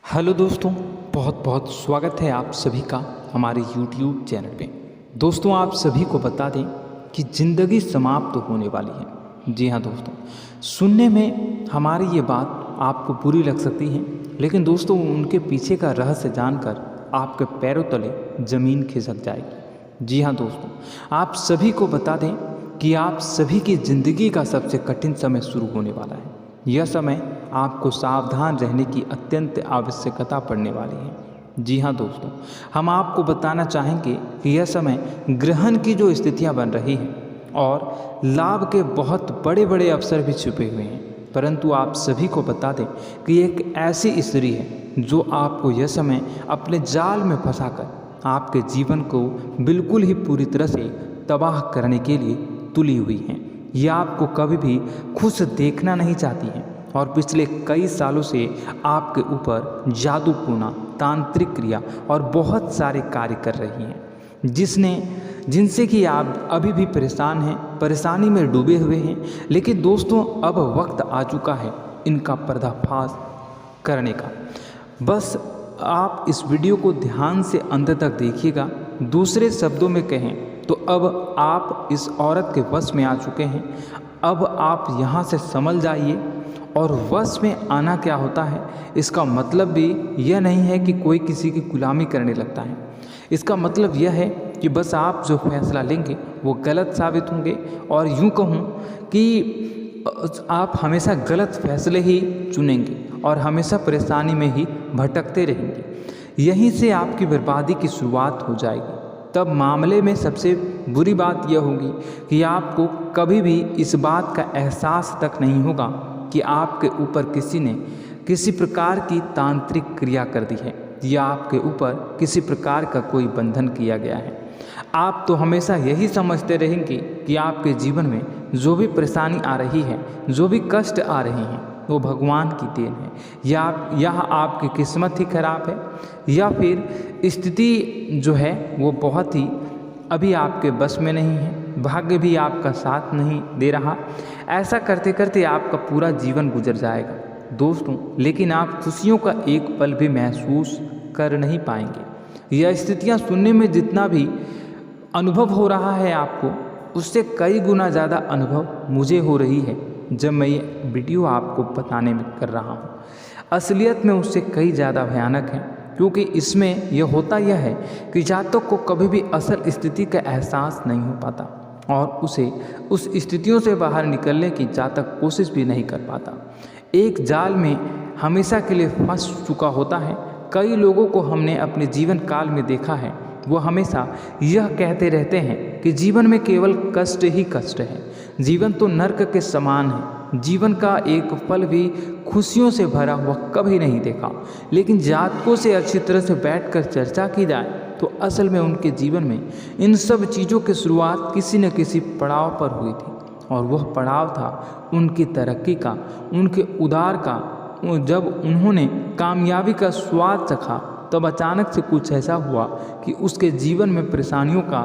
Hello दोस्तों, बहुत बहुत स्वागत है आप सभी का हमारे YouTube चैनल पे। दोस्तों, आप सभी को बता दें कि ज़िंदगी समाप्त तो होने वाली है। जी हाँ दोस्तों, सुनने में हमारी ये बात आपको बुरी लग सकती है, लेकिन दोस्तों उनके पीछे का रहस्य जानकर आपके पैरों तले ज़मीन खिसक जाएगी। जी हाँ दोस्तों, आप सभी को बता दें कि आप सभी की ज़िंदगी का सबसे कठिन समय शुरू होने वाला है। यह समय आपको सावधान रहने की अत्यंत आवश्यकता पड़ने वाली है। जी हाँ दोस्तों, हम आपको बताना चाहेंगे कि यह समय ग्रहण की जो स्थितियाँ बन रही हैं और लाभ के बहुत बड़े बड़े अवसर भी छुपे हुए हैं, परंतु आप सभी को बता दें कि एक ऐसी स्त्री है जो आपको यह समय अपने जाल में फंसाकर आपके जीवन को बिल्कुल ही पूरी तरह से तबाह करने के लिए तुली हुई है। यह आपको कभी भी खुश देखना नहीं चाहती हैं और पिछले कई सालों से आपके ऊपर जादू टोना, तांत्रिक क्रिया और बहुत सारे कार्य कर रही हैं, जिनसे कि आप अभी भी परेशान हैं, परेशानी में डूबे हुए हैं। लेकिन दोस्तों, अब वक्त आ चुका है इनका पर्दाफाश करने का। बस आप इस वीडियो को ध्यान से अंत तक देखिएगा। दूसरे शब्दों में कहें तो अब आप इस औरत के वश में आ चुके हैं। अब आप यहाँ से संभल जाइए। और वश में आना क्या होता है, इसका मतलब भी यह नहीं है कि कोई किसी की गुलामी करने लगता है। इसका मतलब यह है कि बस आप जो फैसला लेंगे वो गलत साबित होंगे, और यूँ कहूँ कि आप हमेशा गलत फैसले ही चुनेंगे और हमेशा परेशानी में ही भटकते रहेंगे। यहीं से आपकी बर्बादी की शुरुआत हो जाएगी। तब मामले में सबसे बुरी बात यह होगी कि आपको कभी भी इस बात का एहसास तक नहीं होगा कि आपके ऊपर किसी ने किसी प्रकार की तांत्रिक क्रिया कर दी है या आपके ऊपर किसी प्रकार का कोई बंधन किया गया है। आप तो हमेशा यही समझते रहेंगे कि आपके जीवन में जो भी परेशानी आ रही है, जो भी कष्ट आ रहे हैं, वो भगवान की देन है, या आपकी किस्मत ही खराब है, या फिर स्थिति जो है वो बहुत ही अभी आपके बस में नहीं है, भाग्य भी आपका साथ नहीं दे रहा। ऐसा करते करते आपका पूरा जीवन गुजर जाएगा दोस्तों, लेकिन आप खुशियों का एक पल भी महसूस कर नहीं पाएंगे। यह स्थितियाँ सुनने में जितना भी अनुभव हो रहा है आपको, उससे कई गुना ज़्यादा अनुभव मुझे हो रही है जब मैं ये वीडियो आपको बताने में कर रहा हूँ। असलियत में उससे कई ज़्यादा भयानक है, क्योंकि इसमें यह होता यह है कि जातक को कभी भी असल स्थिति का एहसास नहीं हो पाता और उसे उस स्थितियों से बाहर निकलने की जातक कोशिश भी नहीं कर पाता। एक जाल में हमेशा के लिए फंस चुका होता है। कई लोगों को हमने अपने जीवन काल में देखा है, वो हमेशा यह कहते रहते हैं कि जीवन में केवल कष्ट ही कष्ट है, जीवन तो नर्क के समान है, जीवन का एक पल भी खुशियों से भरा हुआ कभी नहीं देखा। लेकिन जातकों से अच्छी तरह से बैठकर चर्चा की जाए तो असल में उनके जीवन में इन सब चीज़ों की शुरुआत किसी न किसी पड़ाव पर हुई थी, और वह पड़ाव था उनकी तरक्की का, उनके उदार का। जब उन्होंने कामयाबी का स्वाद चखा, तब अचानक से कुछ ऐसा हुआ कि उसके जीवन में परेशानियों का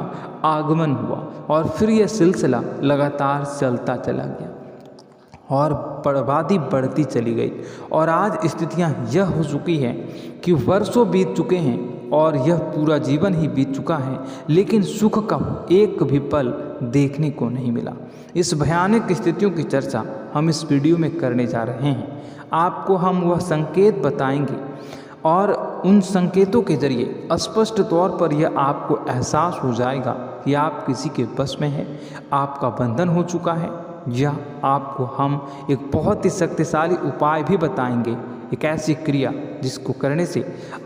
आगमन हुआ, और फिर यह सिलसिला लगातार चलता चला गया और बर्बादी बढ़ती चली गई। और आज स्थितियां यह हो चुकी है कि वर्षों बीत चुके हैं और यह पूरा जीवन ही बीत चुका है, लेकिन सुख का एक भी पल देखने को नहीं मिला। इस भयानक स्थितियों की चर्चा हम इस वीडियो में करने जा रहे हैं। आपको हम वह संकेत बताएंगे और उन संकेतों के जरिए स्पष्ट तौर पर यह आपको एहसास हो जाएगा कि आप किसी के बस में हैं, आपका बंधन हो चुका है, या आपको हम एक बहुत ही शक्तिशाली उपाय भी बताएंगे, एक ऐसी क्रिया जिसको करने से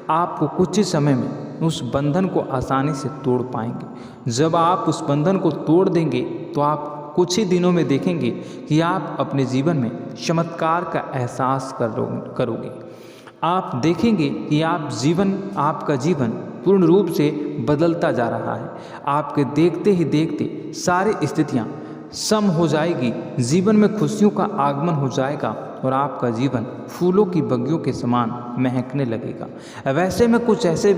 आपको कुछ ही समय में उस बंधन को आसानी से तोड़ पाएंगे। जब आप उस बंधन को तोड़ देंगे तो आप कुछ ही दिनों में देखेंगे कि आप अपने जीवन में चमत्कार का एहसास करोगे। आप देखेंगे कि आपका जीवन पूर्ण रूप से बदलता जा रहा है। आपके देखते ही देखते सारी स्थितियाँ सम हो जाएगी, जीवन में खुशियों का आगमन हो जाएगा और आपका जीवन फूलों की बगियों के समान महकने लगेगा। वैसे में कुछ ऐसे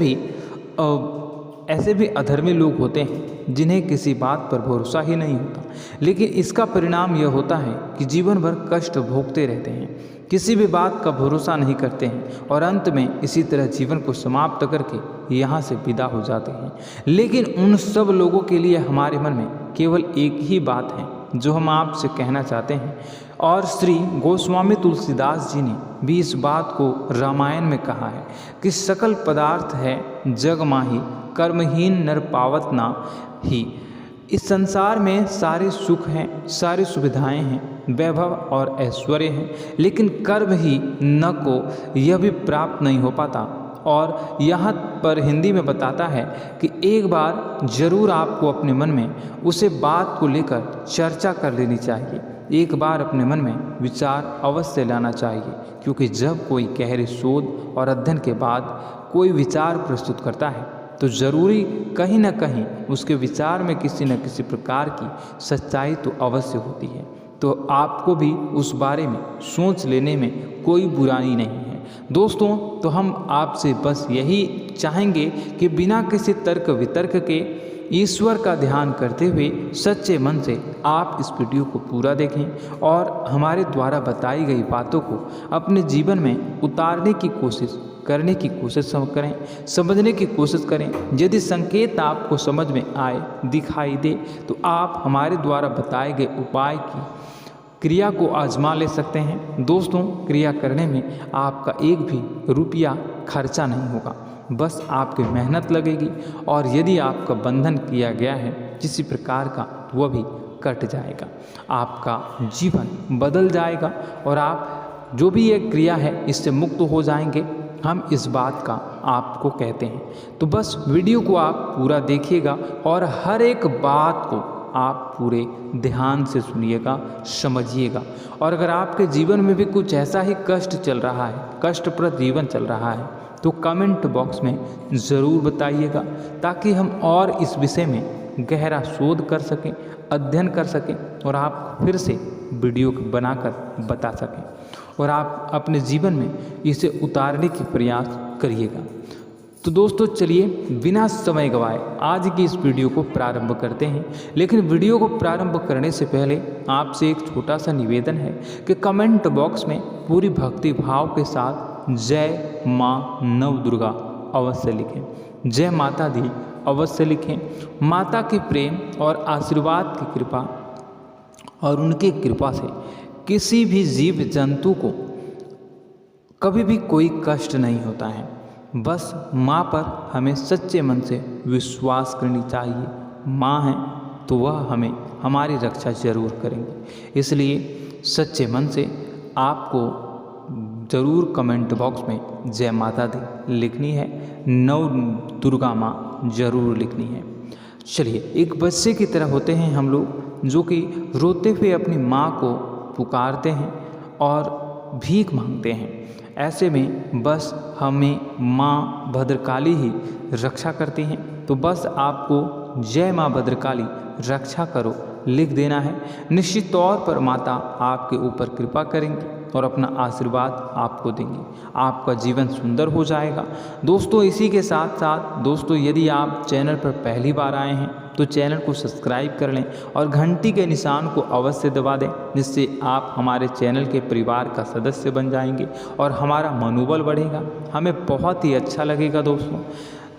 भी अधर्मी लोग होते हैं जिन्हें किसी बात पर भरोसा ही नहीं होता, लेकिन इसका परिणाम यह होता है कि जीवन भर कष्ट भोगते रहते हैं। किसी भी बात का भरोसा नहीं करते हैं और अंत में इसी तरह जीवन को समाप्त करके यहाँ से विदा हो जाते हैं। लेकिन उन सब लोगों के लिए हमारे मन में केवल एक ही बात है जो हम आपसे कहना चाहते हैं, और श्री गोस्वामी तुलसीदास जी ने भी इस बात को रामायण में कहा है कि सकल पदार्थ है जग माही, कर्महीन नर पावत ना ही। इस संसार में सारे सुख हैं, सारी सुविधाएं हैं, वैभव और ऐश्वर्य हैं, लेकिन कर्म ही न को यह भी प्राप्त नहीं हो पाता। और यहाँ पर हिंदी में बताता है कि एक बार जरूर आपको अपने मन में उसे बात को लेकर चर्चा कर लेनी चाहिए, एक बार अपने मन में विचार अवश्य लाना चाहिए, क्योंकि जब कोई गहरे शोध और अध्ययन के बाद कोई विचार प्रस्तुत करता है तो ज़रूरी कहीं ना कहीं उसके विचार में किसी न किसी प्रकार की सच्चाई तो अवश्य होती है। तो आपको भी उस बारे में सोच लेने में कोई बुराई नहीं है। दोस्तों, तो हम आपसे बस यही चाहेंगे कि बिना किसी तर्क वितर्क के ईश्वर का ध्यान करते हुए सच्चे मन से आप इस वीडियो को पूरा देखें और हमारे द्वारा बताई गई बातों को अपने जीवन में उतारने की कोशिश करने की कोशिश करें, समझने की कोशिश करें। यदि संकेत आपको समझ में आए, दिखाई दे, तो आप हमारे द्वारा बताए गए उपाय की क्रिया को आजमा ले सकते हैं। दोस्तों, क्रिया करने में आपका एक भी रुपया खर्चा नहीं होगा, बस आपकी मेहनत लगेगी, और यदि आपका बंधन किया गया है किसी प्रकार का, वह भी कट जाएगा, आपका जीवन बदल जाएगा और आप जो भी ये क्रिया है इससे मुक्त हो जाएंगे। हम इस बात का आपको कहते हैं। तो बस वीडियो को आप पूरा देखिएगा और हर एक बात को आप पूरे ध्यान से सुनिएगा, समझिएगा। और अगर आपके जीवन में भी कुछ ऐसा ही कष्ट चल रहा है, कष्टप्रद जीवन चल रहा है, तो कमेंट बॉक्स में ज़रूर बताइएगा, ताकि हम और इस विषय में गहरा शोध कर सकें, अध्ययन कर सकें और आप फिर से वीडियो बनाकर बता सकें और आप अपने जीवन में इसे उतारने की प्रयास करिएगा। तो दोस्तों, चलिए बिना समय गवाए आज की इस वीडियो को प्रारंभ करते हैं। लेकिन वीडियो को प्रारंभ करने से पहले आपसे एक छोटा सा निवेदन है कि कमेंट बॉक्स में पूरी भक्ति भाव के साथ जय माँ नव दुर्गा अवश्य लिखें, जय माता दी अवश्य लिखें। माता के प्रेम और आशीर्वाद की कृपा और उनकी कृपा से किसी भी जीव जंतु को कभी भी कोई कष्ट नहीं होता है। बस माँ पर हमें सच्चे मन से विश्वास करनी चाहिए। माँ है तो वह हमें हमारी रक्षा जरूर करेंगे। इसलिए सच्चे मन से आपको ज़रूर कमेंट बॉक्स में जय माता दी लिखनी है, नव दुर्गा माँ जरूर लिखनी है। चलिए, एक बच्चे की तरह होते हैं हम लोग, जो कि रोते हुए अपनी माँ को पुकारते हैं और भीख मांगते हैं। ऐसे में बस हमें माँ भद्रकाली ही रक्षा करती हैं। तो बस आपको जय माँ भद्रकाली रक्षा करो लिख देना है। निश्चित तौर पर माता आपके ऊपर कृपा करेंगी और अपना आशीर्वाद आपको देंगी, आपका जीवन सुंदर हो जाएगा। दोस्तों, इसी के साथ साथ दोस्तों, यदि आप चैनल पर पहली बार आए हैं तो चैनल को सब्सक्राइब कर लें और घंटी के निशान को अवश्य दबा दें, जिससे आप हमारे चैनल के परिवार का सदस्य बन जाएंगे और हमारा मनोबल बढ़ेगा, हमें बहुत ही अच्छा लगेगा दोस्तों।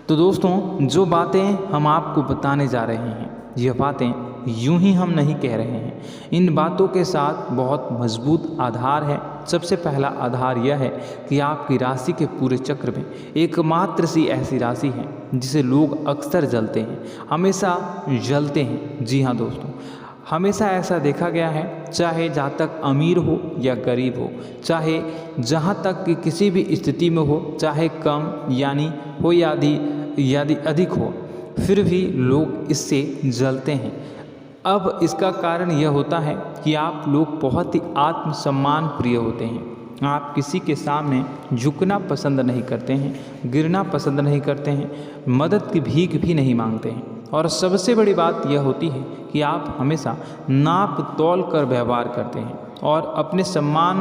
तो दोस्तों, जो बातें हम आपको बताने जा रहे हैं, यह बातें यूं ही हम नहीं कह रहे हैं। इन बातों के साथ बहुत मजबूत आधार है। सबसे पहला आधार यह है कि आपकी राशि के पूरे चक्र में एकमात्र सी ऐसी राशि है जिसे लोग अक्सर जलते हैं, हमेशा जलते हैं। जी हाँ दोस्तों, हमेशा ऐसा देखा गया है, चाहे जहाँ तक अमीर हो या गरीब हो, चाहे जहाँ तक कि किसी भी स्थिति में हो, चाहे कम यानी हो या अधिक हो, फिर भी लोग इससे जलते हैं। अब इसका कारण यह होता है कि आप लोग बहुत ही आत्मसम्मान प्रिय होते हैं। आप किसी के सामने झुकना पसंद नहीं करते हैं, गिरना पसंद नहीं करते हैं, मदद की भीख भी नहीं मांगते हैं। और सबसे बड़ी बात यह होती है कि आप हमेशा नाप तोल कर व्यवहार करते हैं और अपने सम्मान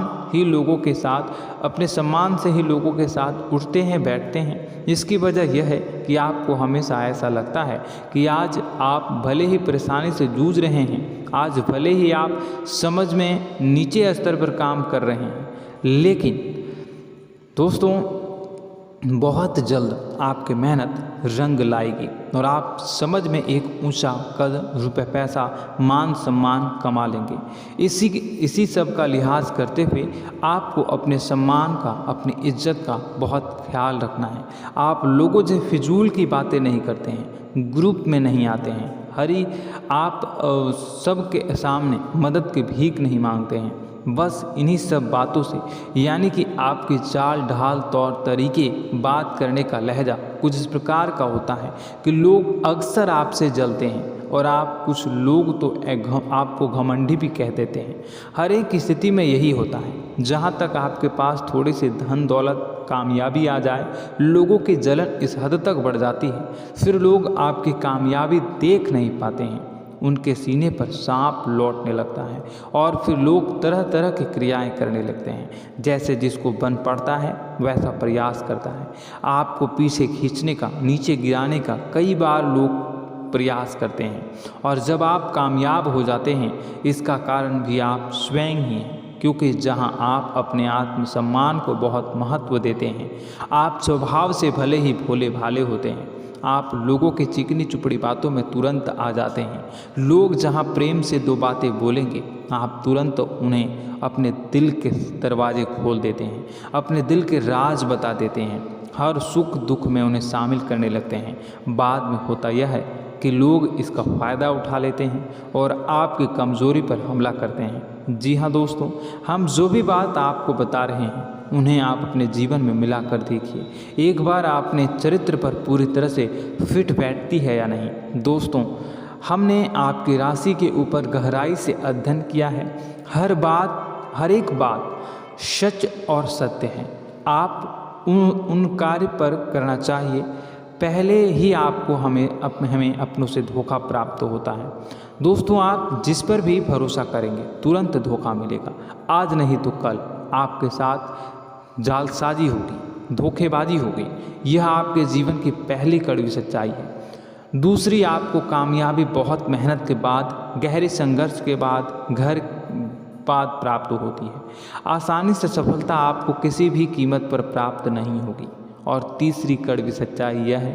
से ही लोगों के साथ उठते हैं, बैठते हैं। इसकी वजह यह है कि आपको हमेशा ऐसा लगता है कि आज आप भले ही परेशानी से जूझ रहे हैं, आज भले ही आप समझ में नीचे स्तर पर काम कर रहे हैं, लेकिन दोस्तों बहुत जल्द आपकी मेहनत रंग लाएगी और आप समझ में एक ऊंचा कद, रुपए, पैसा, मान सम्मान कमा लेंगे। इसी सब का लिहाज करते हुए आपको अपने सम्मान का, अपनी इज्जत का बहुत ख्याल रखना है। आप लोगों से फिजूल की बातें नहीं करते हैं, ग्रुप में नहीं आते हैं, आप सबके सामने मदद की भीख नहीं मांगते हैं। बस इन्हीं सब बातों से, यानी कि आपकी चाल ढाल, तौर तरीके, बात करने का लहजा कुछ इस प्रकार का होता है कि लोग अक्सर आपसे जलते हैं और कुछ लोग तो आपको घमंडी भी कह देते हैं। हर एक स्थिति में यही होता है। जहाँ तक आपके पास थोड़ी सी धन दौलत, कामयाबी आ जाए, लोगों की जलन इस हद तक बढ़ जाती है, फिर लोग आपकी कामयाबी देख नहीं पाते हैं। उनके सीने पर सांप लौटने लगता है और फिर लोग तरह तरह की क्रियाएं करने लगते हैं। जैसे जिसको बन पड़ता है वैसा प्रयास करता है। आपको पीछे खींचने का, नीचे गिराने का कई बार लोग प्रयास करते हैं और जब आप कामयाब हो जाते हैं, इसका कारण भी आप स्वयं ही हैं। क्योंकि जहां आप अपने आत्मसम्मान को बहुत महत्व देते हैं, आप स्वभाव से भले ही भोले भाले होते हैं, आप लोगों की चिकनी चुपड़ी बातों में तुरंत आ जाते हैं। लोग जहां प्रेम से दो बातें बोलेंगे, आप तुरंत उन्हें अपने दिल के दरवाजे खोल देते हैं, अपने दिल के राज बता देते हैं, हर सुख दुख में उन्हें शामिल करने लगते हैं। बाद में होता यह है कि लोग इसका फ़ायदा उठा लेते हैं और आपकी कमज़ोरी पर हमला करते हैं। जी हाँ दोस्तों, हम जो भी बात आपको बता रहे हैं उन्हें आप अपने जीवन में मिला कर देखिए। एक बार आपने चरित्र पर पूरी तरह से फिट बैठती है या नहीं। दोस्तों, हमने आपकी राशि के ऊपर गहराई से अध्ययन किया है। हर एक बात सच और सत्य है। आप उन कार्य पर करना चाहिए, पहले ही आपको हमें अपनों से धोखा प्राप्त होता है। दोस्तों, आप जिस पर भी भरोसा करेंगे तुरंत धोखा मिलेगा। आज नहीं तो कल आपके साथ जालसाजी होगी, धोखेबाजी होगी। यह आपके जीवन की पहली कड़वी सच्चाई है। दूसरी, आपको कामयाबी बहुत मेहनत के बाद, गहरे संघर्ष के बाद प्राप्त होती है। आसानी से सफलता आपको किसी भी कीमत पर प्राप्त नहीं होगी। और तीसरी कड़वी सच्चाई यह है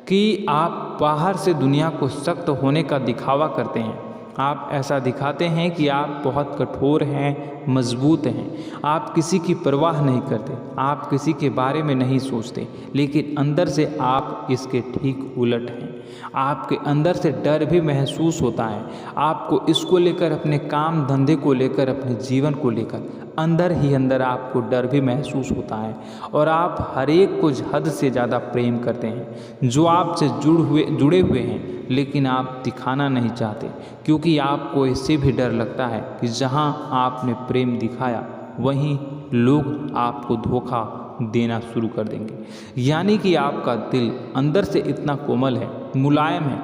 कि आप बाहर से दुनिया को सख्त होने का दिखावा करते हैं। आप ऐसा दिखाते हैं कि आप बहुत कठोर हैं, मजबूत हैं, आप किसी की परवाह नहीं करते, आप किसी के बारे में नहीं सोचते, लेकिन अंदर से आप इसके ठीक उलट हैं। आपके अंदर से डर भी महसूस होता है। आपको इसको लेकर, अपने काम धंधे को लेकर, अपने जीवन को लेकर अंदर ही अंदर आपको डर भी महसूस होता है और आप हर एक को हद से ज़्यादा प्रेम करते हैं, जो आपसे जुड़े हुए हैं, लेकिन आप दिखाना नहीं चाहते, क्योंकि आपको इससे भी डर लगता है कि जहां आपने प्रेम दिखाया वहीं लोग आपको धोखा देना शुरू कर देंगे। यानी कि आपका दिल अंदर से इतना कोमल है, मुलायम है,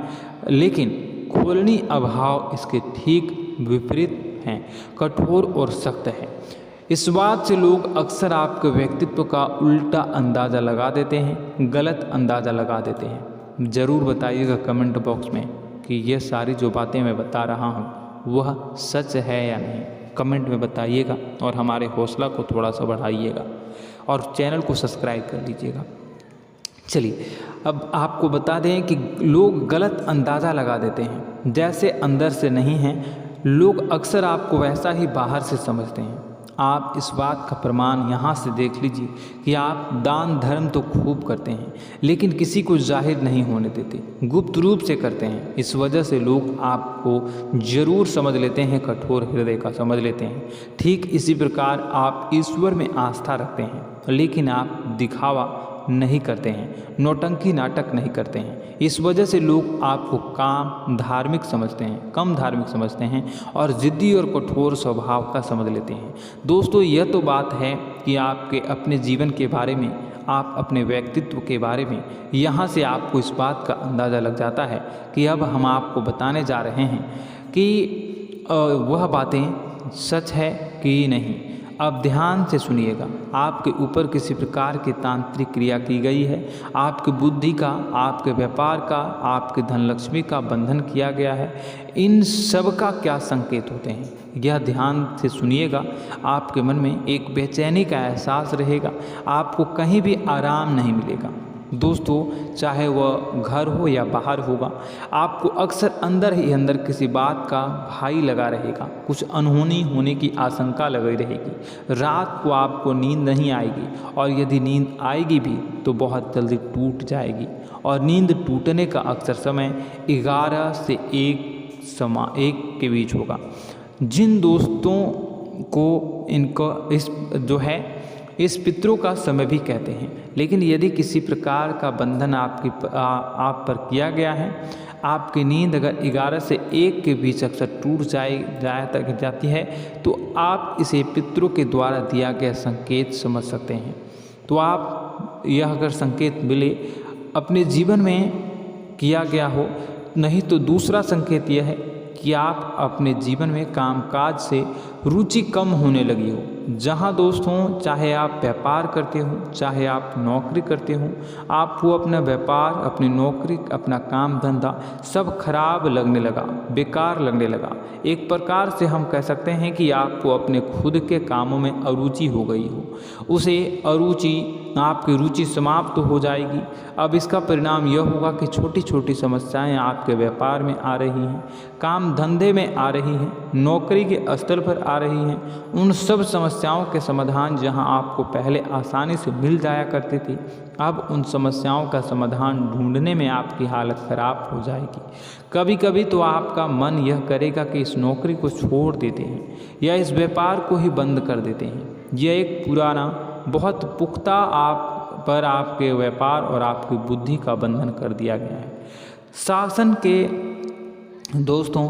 लेकिन खोलनी अभाव इसके ठीक विपरीत हैं, कठोर और सख्त है। इस बात से लोग अक्सर आपके व्यक्तित्व का उल्टा अंदाज़ा लगा देते हैं, गलत अंदाज़ा लगा देते हैं। ज़रूर बताइएगा कमेंट बॉक्स में कि ये सारी जो बातें मैं बता रहा हूँ वह सच है या नहीं। कमेंट में बताइएगा और हमारे हौसला को थोड़ा सा बढ़ाइएगा और चैनल को सब्सक्राइब कर लीजिएगा। चलिए, अब आपको बता दें कि लोग गलत अंदाज़ा लगा देते हैं। जैसे अंदर से नहीं हैं, लोग अक्सर आपको वैसा ही बाहर से समझते हैं। आप इस बात का प्रमाण यहाँ से देख लीजिए कि आप दान धर्म तो खूब करते हैं, लेकिन किसी को जाहिर नहीं होने देते, गुप्त रूप से करते हैं। इस वजह से लोग आपको जरूर समझ लेते हैं, कठोर हृदय का समझ लेते हैं। ठीक इसी प्रकार आप ईश्वर में आस्था रखते हैं, लेकिन आप दिखावा नहीं करते हैं, नौटंकी नाटक नहीं करते हैं। इस वजह से लोग आपको कम धार्मिक समझते हैं और ज़िद्दी और कठोर स्वभाव का समझ लेते हैं। दोस्तों, यह तो बात है कि आपके अपने जीवन के बारे में, आप अपने व्यक्तित्व के बारे में, यहाँ से आपको इस बात का अंदाज़ा लग जाता है कि अब हम आपको बताने जा रहे हैं कि वह बातें सच है कि नहीं। अब ध्यान से सुनिएगा। आपके ऊपर किसी प्रकार की तांत्रिक क्रिया की गई है, आपकी बुद्धि का, आपके व्यापार का, आपके धन लक्ष्मी का बंधन किया गया है। इन सब का क्या संकेत होते हैं, यह ध्यान से सुनिएगा। आपके मन में एक बेचैनी का एहसास रहेगा, आपको कहीं भी आराम नहीं मिलेगा। दोस्तों, चाहे वह घर हो या बाहर होगा, आपको अक्सर अंदर ही अंदर किसी बात का भाई लगा रहेगा, कुछ अनहोनी होने की आशंका लगी रहेगी। रात को आपको नींद नहीं आएगी, और यदि नींद आएगी भी तो बहुत जल्दी टूट जाएगी। और नींद टूटने का अक्सर समय 11 से 1 के बीच होगा। जिन दोस्तों को इस पितरों का समय भी कहते हैं। लेकिन यदि किसी प्रकार का बंधन आप पर किया गया है, आपकी नींद अगर 11 से 1 के बीच अक्सर टूट जाती है, तो आप इसे पितरों के द्वारा दिया गया संकेत समझ सकते हैं। तो आप यह अगर संकेत मिले अपने जीवन में किया गया हो, नहीं तो दूसरा संकेत यह है कि आप अपने जीवन में कामकाज से रुचि कम होने लगी हो। जहाँ दोस्तों, चाहे आप व्यापार करते हो, चाहे आप नौकरी करते हो, आपको अपना व्यापार, अपनी नौकरी, अपना काम धंधा सब खराब लगने लगा, बेकार लगने लगा। एक प्रकार से हम कह सकते हैं कि आपको अपने खुद के कामों में अरुचि हो गई हो। उसे अरुचि, आपकी रुचि समाप्त हो जाएगी। अब इसका परिणाम यह होगा कि छोटी छोटी समस्याएं आपके व्यापार में आ रही हैं, काम धंधे में आ रही हैं, नौकरी के स्तर पर आ रही हैं। उन सब समस्याओं के समाधान जहां आपको पहले आसानी से मिल जाया करते थे, अब उन समस्याओं का समाधान ढूंढने में आपकी हालत ख़राब हो जाएगी। कभी कभी तो आपका मन यह करेगा कि इस नौकरी को छोड़ देते हैं या इस व्यापार को ही बंद कर देते हैं। यह एक पुराना, बहुत पुख्ता आप पर आपके व्यापार और आपकी बुद्धि का बंधन कर दिया गया है। शासन के दोस्तों,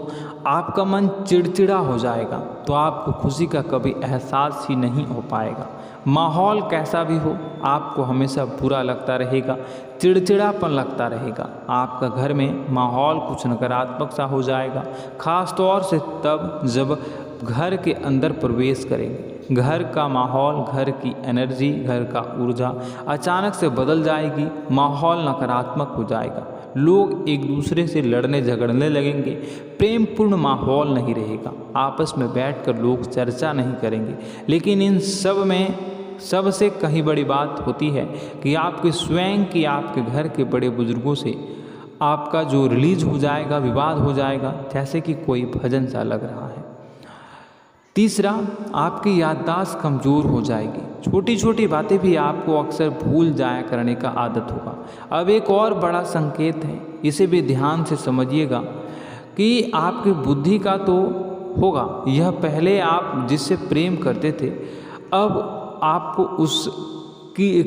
आपका मन चिड़चिड़ा हो जाएगा, तो आपको खुशी का कभी एहसास ही नहीं हो पाएगा। माहौल कैसा भी हो, आपको हमेशा बुरा लगता रहेगा, चिड़चिड़ापन लगता रहेगा। आपका घर में माहौल कुछ नकारात्मक सा हो जाएगा, ख़ास तौर से तब जब घर के अंदर प्रवेश करेंगे। घर का माहौल, घर की एनर्जी, घर का ऊर्जा अचानक से बदल जाएगी, माहौल नकारात्मक हो जाएगा। लोग एक दूसरे से लड़ने झगड़ने लगेंगे, प्रेमपूर्ण माहौल नहीं रहेगा, आपस में बैठकर लोग चर्चा नहीं करेंगे। लेकिन इन सब में सबसे कहीं बड़ी बात होती है कि आपके स्वयं की, आपके घर के बड़े बुजुर्गों से आपका जो रिलीज हो जाएगा, विवाद हो जाएगा, जैसे कि कोई भजन सा लग रहा है। तीसरा, आपकी याददाश्त कमज़ोर हो जाएगी, छोटी छोटी बातें भी आपको अक्सर भूल जाया करने का आदत होगा। अब एक और बड़ा संकेत है, इसे भी ध्यान से समझिएगा कि आपकी बुद्धि का तो होगा, यह पहले आप जिससे प्रेम करते थे, अब आपको उसकी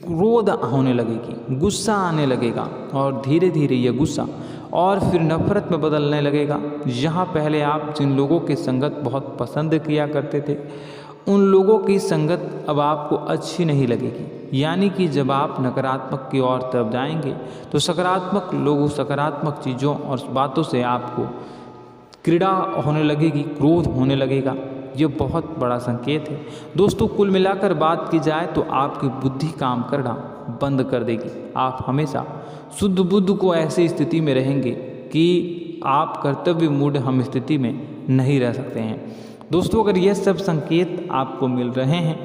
क्रोध होने लगेगी, गुस्सा आने लगेगा, और धीरे धीरे यह गुस्सा और फिर नफरत में बदलने लगेगा। यहाँ पहले आप जिन लोगों की संगत बहुत पसंद किया करते थे, उन लोगों की संगत अब आपको अच्छी नहीं लगेगी। यानी कि जब आप नकारात्मक की ओर तरफ जाएंगे, तो सकारात्मक लोगों, सकारात्मक चीज़ों और बातों से आपको क्रीड़ा होने लगेगी, क्रोध होने लगेगा। ये बहुत बड़ा संकेत है दोस्तों। कुल मिलाकर बात की जाए तो आपकी बुद्धि काम करना बंद कर देगी। आप हमेशा शुद्ध बुद्ध को ऐसी स्थिति में रहेंगे कि आप कर्तव्य मूढ़ हम स्थिति में नहीं रह सकते हैं। दोस्तों, अगर ये सब संकेत आपको मिल रहे हैं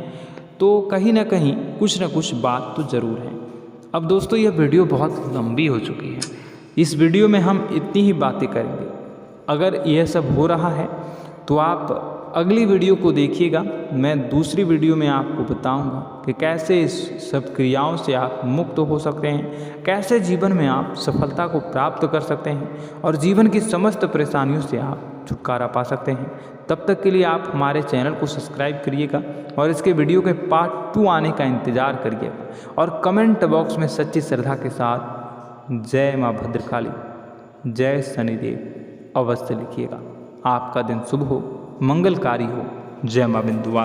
तो कहीं ना कहीं कुछ ना कुछ बात तो ज़रूर है। अब दोस्तों, यह वीडियो बहुत लंबी हो चुकी है, इस वीडियो में हम इतनी ही बातें करेंगे। अगर यह सब हो रहा है तो आप अगली वीडियो को देखिएगा। मैं दूसरी वीडियो में आपको बताऊंगा कि कैसे इस सब क्रियाओं से आप मुक्त हो सकते हैं, कैसे जीवन में आप सफलता को प्राप्त कर सकते हैं और जीवन की समस्त परेशानियों से आप छुटकारा पा सकते हैं। तब तक के लिए आप हमारे चैनल को सब्सक्राइब करिएगा और इसके वीडियो के पार्ट 2 आने का इंतज़ार करिएगा। और कमेंट बॉक्स में सच्ची श्रद्धा के साथ जय माँ भद्रकाली, जय शनिदेव अवश्य लिखिएगा। आपका दिन शुभ हो, मंगलकारी हो। जय माँ बिंदुवासिनी।